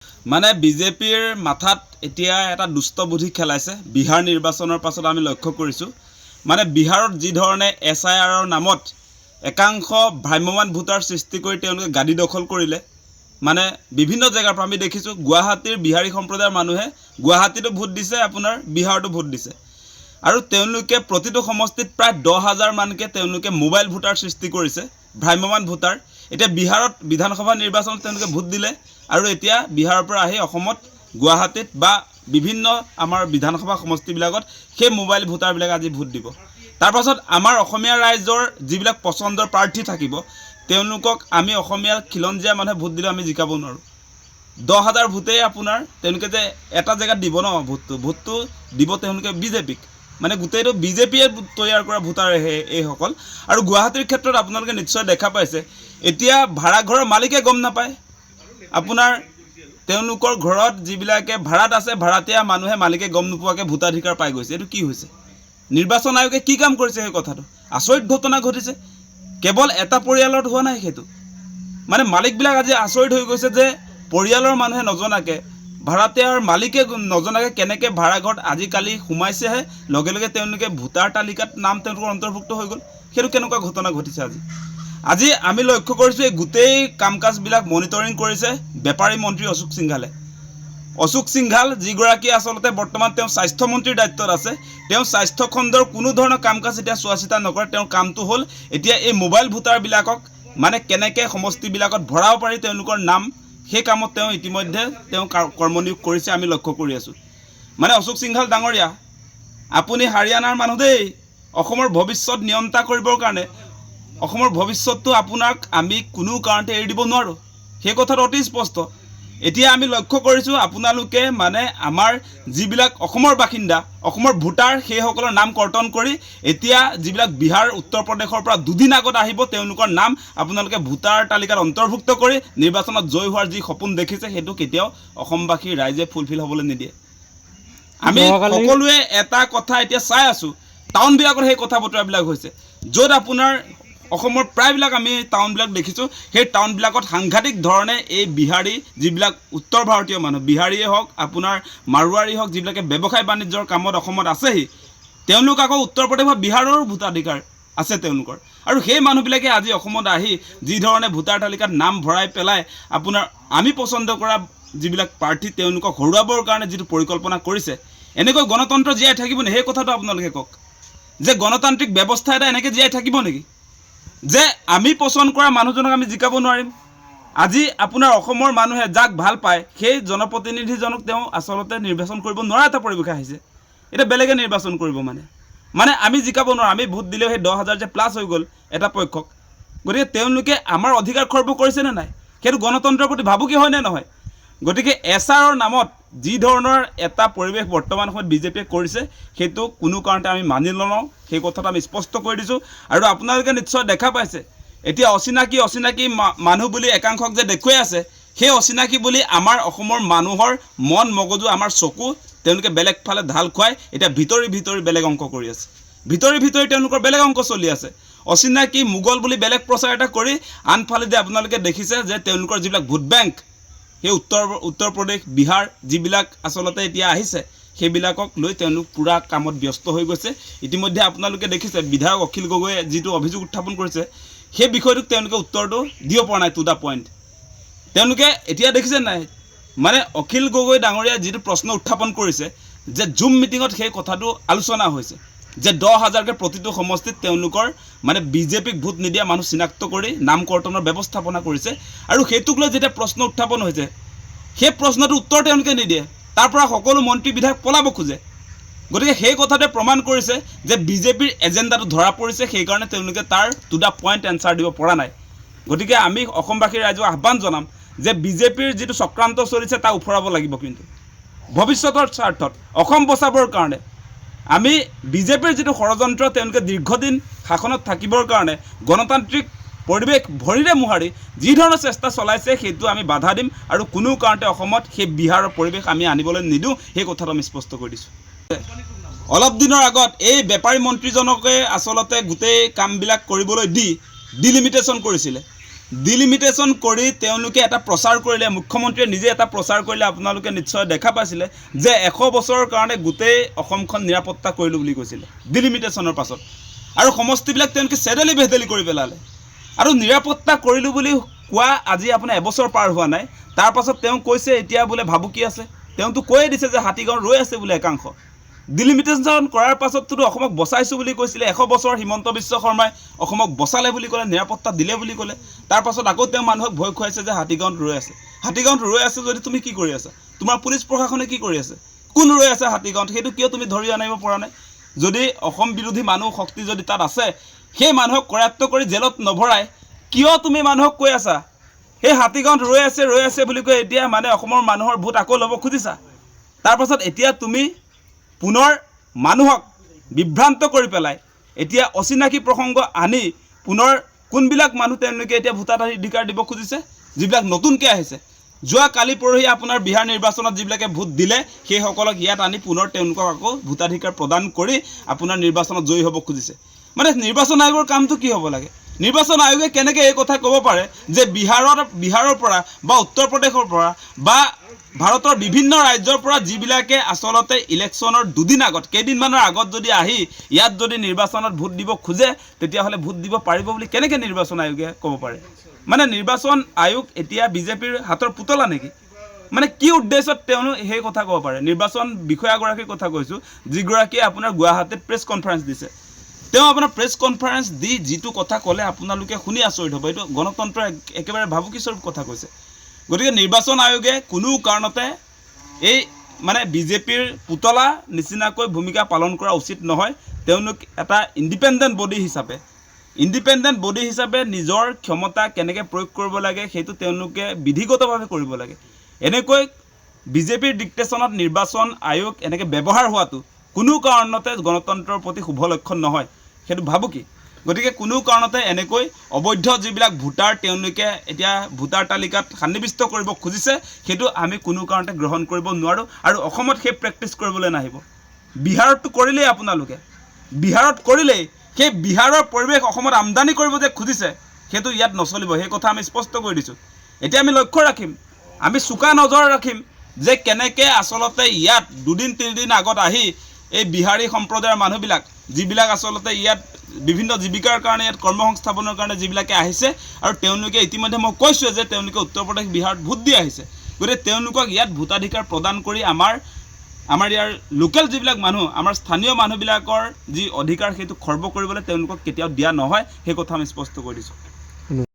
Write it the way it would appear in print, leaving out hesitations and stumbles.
মানে বিজেপিৰ মাথাত এতিয়া এটা দুষ্ট বুদ্ধি খেলাইছে। বিহাৰ নিৰ্বাচনৰ পাছত আমি লক্ষ্য কৰিছোঁ, মানে বিহাৰত যি ধৰণে SIRৰ নামত একাংশ ভ্ৰাম্যমান ভোটাৰ সৃষ্টি কৰি তেওঁলোকে গাদী দখল কৰিলে। মানে বিভিন্ন জেগাৰ পৰা আমি দেখিছোঁ গুৱাহাটীৰ বিহাৰী সম্প্ৰদায়ৰ মানুহে গুৱাহাটীতো ভোট দিছে, আপোনাৰ বিহাৰতো ভোট দিছে। আৰু তেওঁলোকে প্ৰতিটো সমষ্টিত প্ৰায় 10,000 মানকে তেওঁলোকে মোবাইল ভোটাৰ সৃষ্টি কৰিছে, ভ্ৰাম্যমান ভোটাৰ। এতিয়া বিহাৰত বিধানসভা নিৰ্বাচনত তেওঁলোকে ভোট দিলে আৰু এতিয়া বিহাৰৰ পৰা আহি অসমত গুৱাহাটীত বা বিভিন্ন আমাৰ বিধানসভা সমষ্টিবিলাকত সেই মোবাইল ভোটাৰবিলাকে আজি ভোট দিব। তাৰ পাছত আমাৰ অসমীয়া ৰাইজৰ যিবিলাক পচন্দৰ প্ৰাৰ্থী থাকিব তেওঁলোকক আমি অসমীয়া খিলঞ্জীয়া মানুহে ভোট দিলে আমি জিকাব নোৱাৰোঁ। 10,000 ভোটেই আপোনাৰ তেওঁলোকে যে এটা জেগাত দিব ন, ভোটটো দিব তেওঁলোকে বিজেপিক। মানে গোটেইটো বিজেপিয়ে তৈয়াৰ কৰা ভোটাৰ এইসকল। আৰু গুৱাহাটীৰ ক্ষেত্ৰত আপোনালোকে নিশ্চয় দেখা পাইছে, এতিয়া ভাড়াঘৰৰ মালিকে গম নাপায়। আপোনাৰ তেওঁলোকৰ ঘৰত যিবিলাকে ভাড়াত আছে, ভাড়াতীয়া মানুহে মালিকে গম নোপোৱাকৈ ভোটাধিকাৰ পাই গৈছে। এইটো কি হৈছে? নিৰ্বাচন আয়োগে কি কাম কৰিছে? সেই কথাটো আচৰিত ঘটনা ঘটিছে। কেৱল এটা পৰিয়ালত হোৱা নাই সেইটো, মানে মালিকবিলাক আজি আচৰিত হৈ গৈছে যে পৰিয়ালৰ মানুহে নজনাকৈ, ভাড়াতীয়াৰ মালিকে নজনাকৈ কেনেকৈ ভাড়াঘৰত আজিকালি সোমাইছেহে, লগে লগে তেওঁলোকে ভোটাৰ তালিকাত নাম তেওঁলোকৰ অন্তৰ্ভুক্ত হৈ গ'ল। সেইটো কেনেকুৱা ঘটনা ঘটিছে আজি আমি লক্ষ্য কৰিছোঁ এই গোটেই কাম কাজবিলাক মনিটৰিং কৰিছে বেপাৰী মন্ত্ৰী অশোক সিংঘালে। অশোক সিংঘাল যিগৰাকী আচলতে বৰ্তমান তেওঁ স্বাস্থ্যমন্ত্ৰীৰ দায়িত্বত আছে, তেওঁ স্বাস্থ্য খণ্ডৰ কোনো ধৰণৰ কাম কাজ এতিয়া চোৱা চিতা নকৰে। তেওঁৰ কামটো হ'ল এতিয়া এই মোবাইল ভোটাৰবিলাকক মানে কেনেকৈ সমষ্টিবিলাকত ভৰাব পাৰি তেওঁলোকৰ নাম, সেই কামত তেওঁ ইতিমধ্যে তেওঁ কৰ্মনিয়োগ কৰিছে, আমি লক্ষ্য কৰি আছোঁ। মানে অশোক সিংঘাল ডাঙৰীয়া, আপুনি হাৰিয়ানাৰ মানুহ দেই। অসমৰ ভৱিষ্যত নিয়ন্ত্ৰণ কৰিবৰ কাৰণে অসমৰ ভৱিষ্যতটো আপোনাক আমি কোনো কাৰণতে এৰি দিব নোৱাৰোঁ, সেই কথাটো অতি স্পষ্ট। এতিয়া আমি লক্ষ্য কৰিছোঁ আপোনালোকে মানে আমাৰ যিবিলাক অসমৰ বাসিন্দা, অসমৰ ভোটাৰ, সেইসকলৰ নাম কৰ্তন কৰি এতিয়া যিবিলাক বিহাৰ উত্তৰ প্ৰদেশৰ পৰা দুদিন আগত আহিব তেওঁলোকৰ নাম আপোনালোকে ভোটাৰ তালিকাত অন্তৰ্ভুক্ত কৰি নিৰ্বাচনত জয়ী হোৱাৰ যি সপোন দেখিছে সেইটো কেতিয়াও অসমবাসী ৰাইজে ফুলফিল হ'বলৈ নিদিয়ে। আমি সকলোৱে এটা কথা এতিয়া চাই আছোঁ, টাউনবিলাকত সেই কথা বতৰাবিলাক হৈছে, য'ত আপোনাৰ অসমৰ প্ৰায়বিলাক আমি টাউনবিলাক দেখিছোঁ, সেই টাউনবিলাকত সাংঘাতিক ধৰণে এই বিহাৰী যিবিলাক উত্তৰ ভাৰতীয় মানুহ, বিহাৰীয়ে হওক আপোনাৰ মাৰোৱাৰী হওক, যিবিলাকে ব্যৱসায় বাণিজ্যৰ কামত অসমত আছেহি, তেওঁলোক আকৌ উত্তৰ প্ৰদেশ বা বিহাৰৰো ভোটাধিকাৰ আছে তেওঁলোকৰ। আৰু সেই মানুহবিলাকে আজি অসমত আহি যি ধৰণে ভোটাৰ তালিকাত নাম ভৰাই পেলাই আপোনাৰ আমি পচন্দ কৰা যিবিলাক প্ৰাৰ্থী তেওঁলোকক হৰুৱাবৰ কাৰণে যিটো পৰিকল্পনা কৰিছে, এনেকৈ গণতন্ত্ৰ জীয়াই থাকিব নেকি? সেই কথাটো আপোনালোকে কওক, যে গণতান্ত্ৰিক ব্যৱস্থা এটা এনেকৈ জীয়াই থাকিব নেকি যে আমি পচন্দ কৰা মানুহজনক আমি জিকাব নোৱাৰিম? আজি আপোনাৰ অসমৰ মানুহে যাক ভাল পায় সেই জনপ্ৰতিনিধিজনক তেওঁ আচলতে নিৰ্বাচন কৰিব নোৱাৰা এটা পৰিৱেশ আহিছে। এতিয়া বেলেগে নিৰ্বাচন কৰিব মানে আমি জিকাব নোৱাৰোঁ। আমি ভোট দিলেও সেই 10,000 যে প্লাছ হৈ গ'ল এটা পক্ষক, গতিকে তেওঁলোকে আমাৰ অধিকাৰ খৰ্ব কৰিছেনে নাই? সেইটো গণতন্ত্ৰৰ প্ৰতি ভাবুকি হয়নে নহয়? গতিকে SRৰ নামত যি ধৰণৰ এটা পৰিৱেশ বৰ্তমান সময়ত বিজেপিয়ে কৰিছে সেইটো কোনো কাৰণতে আমি মানি নলওঁ, সেই কথাটো আমি স্পষ্ট কৰি দিছোঁ। আৰু আপোনালোকে নিশ্চয় দেখা পাইছে এতিয়া অচিনাকি মানুহ বুলি একাংশক যে দেখুৱাই আছে, সেই অচিনাকি বুলি আমাৰ অসমৰ মানুহৰ মন মগজু, আমাৰ চকু তেওঁলোকে বেলেগ ফালে ঢাল খুৱাই এতিয়া ভিতৰি বেলেগ অংক কৰি আছে, ভিতৰি তেওঁলোকৰ বেলেগ অংক চলি আছে। অচিনাকি মোগল বুলি বেলেগ প্ৰচাৰ এটা কৰি আনফালেদি আপোনালোকে দেখিছে যে তেওঁলোকৰ যিবিলাক ভোট বেংক, সেই উত্তৰ প্ৰদেশ বিহাৰ যিবিলাক আচলতে এতিয়া আহিছে সেইবিলাকক লৈ তেওঁলোক পূৰা কামত ব্যস্ত হৈ গৈছে। ইতিমধ্যে আপোনালোকে দেখিছে বিধায়ক অখিল গগৈয়ে যিটো অভিযোগ উত্থাপন কৰিছে সেই বিষয়টোক তেওঁলোকে উত্তৰটো দিব পৰা নাই টু দ্য পইণ্ট। তেওঁলোকে এতিয়া দেখিছে নাই, মানে অখিল গগৈ ডাঙৰীয়াই যিটো প্ৰশ্ন উত্থাপন কৰিছে যে জুম মিটিঙত সেই কথাটো আলোচনা হৈছে যে 10,000কে প্ৰতিটো সমষ্টিত তেওঁলোকৰ মানে বিজেপিক ভোট নিদিয়া মানুহ চিনাক্ত কৰি নাম কৰ্তনৰ ব্যৱস্থাপনা কৰিছে। আৰু সেইটোক লৈ যেতিয়া প্ৰশ্ন উত্থাপন হৈছে সেই প্ৰশ্নটোৰ উত্তৰ তেওঁলোকে নিদিয়ে, তাৰ পৰা সকলো মন্ত্ৰী বিধায়ক পলাব খোজে। গতিকে সেই কথাটোৱে প্ৰমাণ কৰিছে যে বিজেপিৰ এজেণ্ডাটো ধৰা পৰিছে, সেইকাৰণে তেওঁলোকে তাৰ টু দ্য পইণ্ট এনচাৰ দিব পৰা নাই। গতিকে আমি অসমবাসীৰ ৰাইজক আহ্বান জনাম যে বিজেপিৰ যিটো চক্ৰান্ত চলিছে তাক উফৰাব লাগিব, কিন্তু ভৱিষ্যতৰ স্বাৰ্থত অসম বচাবৰ কাৰণে আমি বিজেপিৰ যিটো ষড়যন্ত্ৰ তেওঁলোকে দীৰ্ঘদিন শাসনত থাকিবৰ কাৰণে গণতান্ত্ৰিক পৰিৱেশ ভৰিৰে মোহাৰি যি ধৰণৰ চেষ্টা চলাইছে সেইটো আমি বাধা দিম আৰু কোনো কাৰণতে অসমত সেই বিহাৰৰ পৰিৱেশ আমি আনিবলৈ নিদিওঁ, সেই কথাটো আমি স্পষ্ট কৰি দিছোঁ। অলপ দিনৰ আগত এই বেপাৰী মন্ত্ৰীজনকে আচলতে গোটেই কামবিলাক কৰিবলৈ ডিলিমিটেশ্যন কৰিছিলে। ডিলিমিটেশ্যন কৰি তেওঁলোকে এটা প্ৰচাৰ কৰিলে, মুখ্যমন্ত্ৰীয়ে নিজে এটা প্ৰচাৰ কৰিলে, আপোনালোকে নিশ্চয় দেখা পাইছিলে যে 100 বছৰৰ কাৰণে গোটেই অসমখন নিৰাপত্তা কৰিলোঁ বুলি কৈছিলে ডিলিমিটেশ্যনৰ পাছত, আৰু সমষ্টিবিলাক তেওঁলোকে চেডেলি ভেদেলি কৰি পেলালে। আৰু নিৰাপত্তা কৰিলোঁ বুলি কোৱা আজি আপোনাৰ এবছৰ পাৰ হোৱা নাই, তাৰ পাছত তেওঁ কৈছে এতিয়া বোলে ভাবুকি আছে। তেওঁতো কৈয়ে দিছে যে হাতীগাঁও ৰৈ আছে বোলে একাংশ। ডিলিমিটেশ্যন কৰাৰ পাছততো অসমক বচাইছোঁ বুলি কৈছিলে, 100 বছৰ হিমন্ত বিশ্ব শৰ্মাই অসমক বচালে বুলি ক'লে, নিৰাপত্তা দিলে বুলি ক'লে। তাৰ পাছত আকৌ তেওঁ মানুহক ভয় খুৱাইছে যে হাতীগাঁৱত ৰৈ আছে। হাতীগাঁৱত ৰৈ আছে যদি তুমি কি কৰি আছা? তোমাৰ পুলিচ প্ৰশাসনে কি কৰি আছে? কোন ৰৈ আছে হাতীগাঁৱত? সেইটো কিয় তুমি ধৰি আনিব পৰা নাই? যদি অসম বিৰোধী মানুহ শক্তি যদি তাত আছে, সেই মানুহক কৰায়ত্ব কৰি জেলত নভৰাই কিয় তুমি মানুহক কৈ আছা সেই হাতীগাঁৱত ৰৈ আছে বুলি কৈ এতিয়া মানে অসমৰ মানুহৰ ভোট আকৌ ল'ব খুজিছা? তাৰ পাছত এতিয়া তুমি পুনৰ মানুহক বিভ্ৰান্ত কৰি পেলাই এতিয়া অচিনাকি প্ৰসংগ আনি পুনৰ কোনবিলাক মানুহ তেওঁলোকে এতিয়া ভোটাধিকাৰ দিব খুজিছে? যিবিলাক নতুনকৈ আহিছে, যোৱা কালি পৰহি আপোনাৰ বিহাৰ নিৰ্বাচনত যিবিলাকে ভোট দিলে সেইসকলক ইয়াত আনি পুনৰ তেওঁলোকক আকৌ ভোটাধিকাৰ প্ৰদান কৰি আপোনাৰ নিৰ্বাচনত জয়ী হ'ব খুজিছে। মানে নিৰ্বাচন আয়োগৰ কামটো কি হ'ব লাগে? নিৰ্বাচন আয়োগে কেনেকৈ এই কথা ক'ব পাৰে যে বিহাৰৰ পৰা বা উত্তৰ প্ৰদেশৰ পৰা বা ভাৰতৰ বিভিন্ন ৰাজ্যৰ পৰা যিবিলাকে আচলতে ইলেকশ্যনৰ দুদিন আগত, কেইদিনমানৰ আগত যদি আহি ইয়াত যদি নিৰ্বাচনত ভোট দিব খোজে তেতিয়াহ'লে ভোট দিব পাৰিব বুলি কেনেকৈ নিৰ্বাচন আয়োগে ক'ব পাৰে? মানে নিৰ্বাচন আয়োগ এতিয়া বিজেপিৰ হাতৰ পুতলা নেকি? মানে কি উদ্দেশ্যত তেওঁ সেই কথা ক'ব পাৰে? নিৰ্বাচন বিষয়াগৰাকীৰ কথা কৈছোঁ, যিগৰাকীয়ে আপোনাৰ গুৱাহাটীত প্ৰেছ কনফাৰেঞ্চ দিছে। তেওঁ আপোনাৰ প্ৰেছ কনফাৰেঞ্চ দি যিটো কথা ক'লে আপোনালোকে শুনি আচৰিত হ'ব। এইটো গণতন্ত্ৰৰ একেবাৰে ভাবুকিস্বৰূপ কথা কৈছে। গতিকে নিৰ্বাচন আয়োগে কোনো কাৰণতে এই মানে বিজেপিৰ পুতলা নিচিনাকৈ ভূমিকা পালন কৰা উচিত নহয়। তেওঁলোক এটা ইণ্ডিপেণ্ডেণ্ট বডি হিচাপে নিজৰ ক্ষমতা কেনেকৈ প্ৰয়োগ কৰিব লাগে সেইটো তেওঁলোকে বিধিগতভাৱে কৰিব লাগে। এনেকৈ বিজেপিৰ ডিক্টেশ্যনত নিৰ্বাচন আয়োগ এনেকৈ ব্যৱহাৰ হোৱাটো কোনো কাৰণতে গণতন্ত্ৰৰ প্ৰতি শুভ লক্ষণ নহয়, সেইটো ভাবুকি। গতিকে কোনো কাৰণতে এনেকৈ অবৈধ যিবিলাক ভোটাৰ তেওঁলোকে এতিয়া ভোটাৰ তালিকাত সন্নিৱিষ্ট কৰিব খুজিছে সেইটো আমি কোনো কাৰণতে গ্ৰহণ কৰিব নোৱাৰোঁ, আৰু অসমত সেই প্ৰেক্টিছ কৰিবলৈ নাহিব। বিহাৰততো কৰিলেই আপোনালোকে, বিহাৰত কৰিলেই সেই বিহাৰৰ পৰিৱেশ অসমত আমদানি কৰিব যে খুজিছে সেইটো ইয়াত নচলিব, সেই কথা আমি স্পষ্ট কৰি দিছোঁ। এতিয়া আমি লক্ষ্য ৰাখিম, আমি চোকা নজৰ ৰাখিম যে কেনেকৈ আচলতে ইয়াত 2-3 দিন আগত আহি এই বিহাৰী সম্প্ৰদায়ৰ মানুহবিলাক যিবিলাক আচলতে ইয়াত বিভিন্ন জীৱিকাৰ কাৰণে ইয়াত কৰ্মসংস্থাপনৰ কাৰণে যিবিলাকে আহিছে, আৰু তেওঁলোকে ইতিমধ্যে মই কৈছোঁ যে তেওঁলোকে উত্তৰ প্ৰদেশ বিহাৰত ভোট দি আহিছে। গতিকে তেওঁলোকক ইয়াত ভোটাধিকাৰ প্ৰদান কৰি আমাৰ ইয়াৰ লোকেল যিবিলাক মানুহ, আমাৰ স্থানীয় মানুহবিলাকৰ যি অধিকাৰ সেইটো খৰ্ব কৰিবলৈ তেওঁলোকক কেতিয়াও দিয়া নহয়, সেই কথা আমি স্পষ্ট কৰি দিছোঁ।